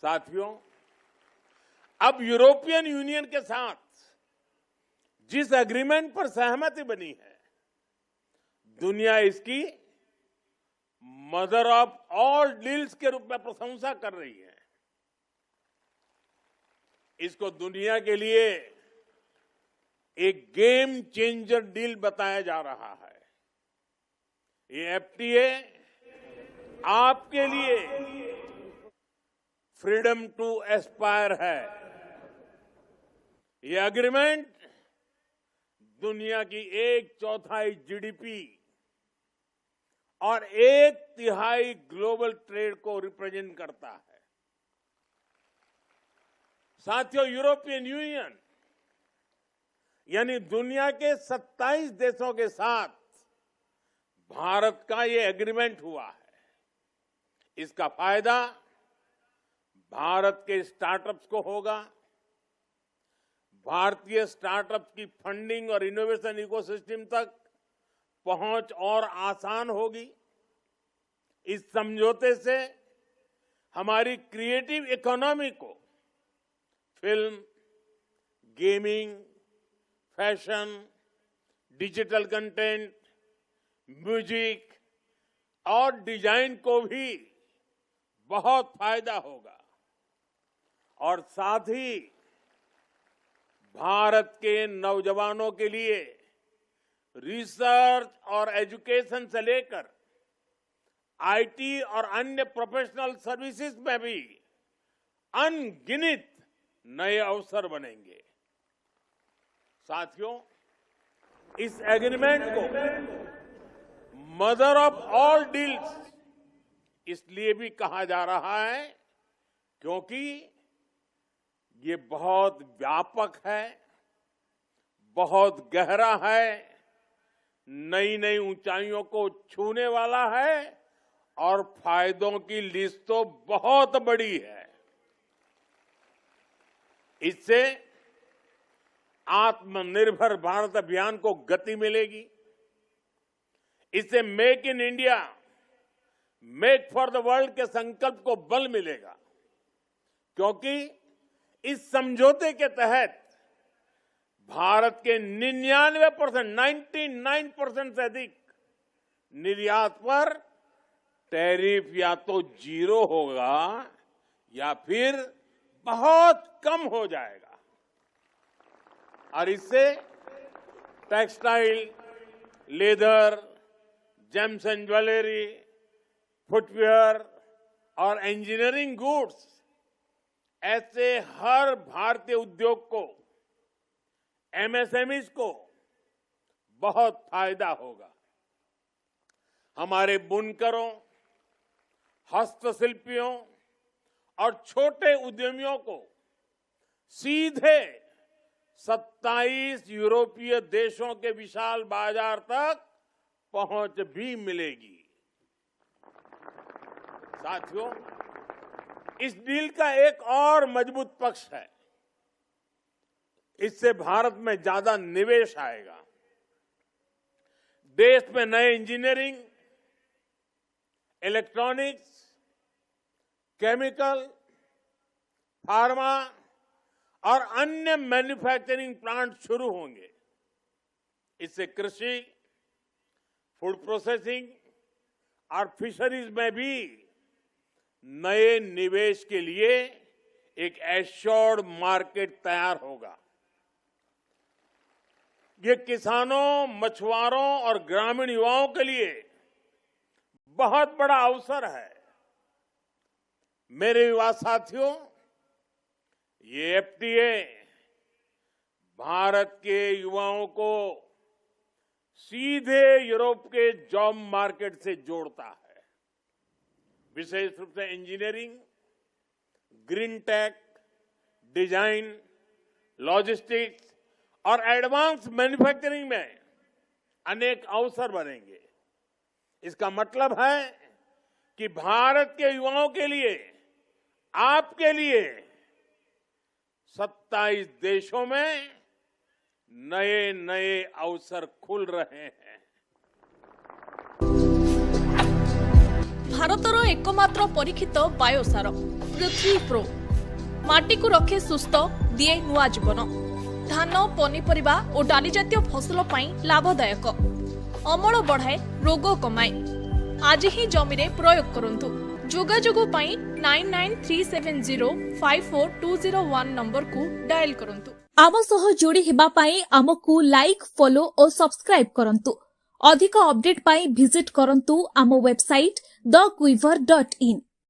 साथियों, अब European union के साथ जिस एग्रीमेंट पर सहमति बनी है, दुनिया इसकी मदर ऑफ ऑल डील्स के रूप में प्रशंसा कर रही है। इसको दुनिया के लिए एक गेम चेंजर डील बताया जा रहा है। ये एफटीए आपके लिए फ्रीडम टू एस्पायर है। ये एग्रीमेंट दुनिया की 1/4 जीडीपी और 1/3 ग्लोबल ट्रेड को रिप्रेजेंट करता है। साथियों, यूरोपियन यूनियन यानी दुनिया के 27 देशों के साथ भारत का ये एग्रीमेंट हुआ है। इसका फायदा भारत के स्टार्टअप्स को होगा। भारतीय स्टार्टअप्स की फंडिंग और इनोवेशन इकोसिस्टम तक पहुंच और आसान होगी। इस समझौते से हमारी क्रिएटिव इकोनॉमी को film, gaming, fashion, digital content, music और डिजाइन को भी बहुत फायदा होगा। और साथ ही भारत के नौजवानों के लिए रिसर्च और एजुकेशन से लेकर आईटी और अन्य प्रोफेशनल सर्विसेज में भी अनगिनत नए अवसर बनेंगे। साथियों, इस एग्रीमेंट को मदर ऑफ ऑल डील्स इसलिए भी कहा जा रहा है क्योंकि ये बहुत व्यापक है, बहुत गहरा है, नई नई ऊंचाइयों को छूने वाला है और फायदों की लिस्ट तो बहुत बड़ी है। इससे आत्मनिर्भर भारत अभियान को गति मिलेगी। इससे make in India, make for the world के संकल्प को बल मिलेगा, क्योंकि इस समझौते के तहत भारत के 99% से अधिक निर्यात पर टैरिफ या तो जीरो होगा या फिर बहुत कम हो जाएगा। और इससे textile, leather, James and jewellery, footwear और इंजीनियरिंग गुड्स ऐसे हर भारतीय उद्योग को, एमएसएमईज को बहुत फायदा होगा। हमारे बुनकरों, हस्तशिल्पियों और छोटे उद्यमियों को सीधे 27 यूरोपीय देशों के विशाल बाजार तक पहुंच भी मिलेगी। साथियों, इस डील का एक और मजबूत पक्ष है, इससे भारत में ज्यादा निवेश आएगा। देश में नए इंजीनियरिंग, इलेक्ट्रॉनिक्स, केमिकल, फार्मा और अन्य मैन्युफैक्चरिंग प्लांट शुरू होंगे। इससे कृषि, फूड प्रोसेसिंग और फिशरीज में भी नए निवेश के लिए एक एश्योर्ड मार्केट तैयार होगा। ये किसानों, मछुआरों और ग्रामीण युवाओं के लिए बहुत बड़ा अवसर है। मेरे युवा साथियों, ये एफटीए भारत के युवाओं को सीधे यूरोप के जॉब मार्केट से जोड़ता है। विशेष रूप से engineering, green tech, design, logistics और एडवांस मैन्युफैक्चरिंग में अनेक अवसर बनेंगे। इसका मतलब है कि भारत के युवाओं के लिए, आपके लिए 27 देशों में नए नए अवसर खुल रहे हैं। भारतर एकमात्र परीक्षित बायोसार पृथ्वी प्रो माटी को रखे सुस्थ दिए नुआ जीवन धान पनीपरिबा और डाली जातीय फसल पई लाभदायक अमल बढ़ाए रोग कमाए आज ही जमीरे प्रयोग करंतु जोगाजोग पई 9937054201 नंबर को डायल करंतु। आम सह जोड़ी हेबा पाई आमकु लाइक फॉलो और सब्सक्राइब करंतु। अधिक अपडेट पाई विजिट करंतु आम वेबसाइट thequiver.in।